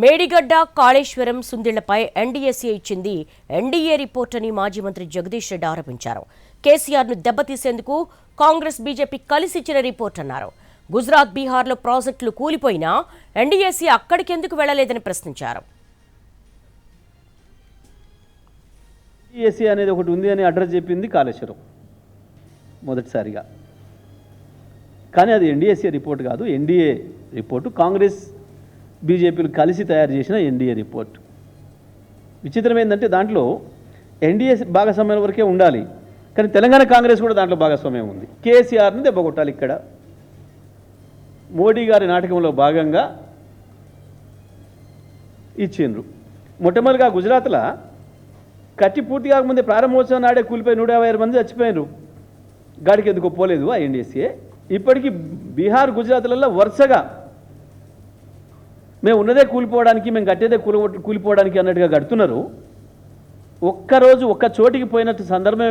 Medigadda Kaleshwaram సుందిళ్లపై NDAC ఇచ్చింది NDA report అని మాజీ మంత్రి జగదీష్ రెడ్డి ఆరోపించారు. కేసీఆర్ను దెబ్బతీసేందుకు కాంగ్రెస్ బీజేపీ కలిసి ఇచ్చిన రిపోర్ట్ అన్నారు. గుజరాత్, బీహార్లో ప్రాజెక్టులు కూలిపోయినా ఎన్డీఏసీ అక్కడికెందుకు వెళ్లలేదని ప్రశ్నించారు. ఎన్డీఏసీ అనేది ఒకటి ఉంది అని అడ్రస్ చెప్పింది కాళేశ్వరం మొదటిసారిగా. కానీ అది ఎన్డీఏసీ రిపోర్ట్ కాదు, ఎన్డీఏ రిపోర్టు. కాంగ్రెస్ బీజేపీలు కలిసి తయారు చేసిన ఎన్డీఏ రిపోర్ట్. విచిత్రం ఏంటంటే దాంట్లో ఎన్డీఏ భాగస్వామ్యం వరకే ఉండాలి, కానీ తెలంగాణ కాంగ్రెస్ కూడా దాంట్లో భాగస్వామ్యం ఉంది. కేసీఆర్ని దెబ్బకొట్టాలి. ఇక్కడ మోడీ గారి నాటకంలో భాగంగా ఇచ్చిండ్రు. మొట్టమొదటిగా గుజరాత్లో కట్టి పూర్తి కాకముందే ప్రారంభోత్సవం నాడే కూలిపోయి 156 మంది చచ్చిపోయినారు. గాడికి ఎందుకు పోలేదు ఆ ఎన్డీఏసీ. ఇప్పటికీ బీహార్, గుజరాత్లలో వరుసగా మేము ఉన్నదే కూలిపోవడానికి, మేము కట్టేదే కూలిపోవడానికి అన్నట్టుగా కడుతున్నారు. ఒక్కరోజు ఒక్క చోటికి పోయినట్టు సందర్భమే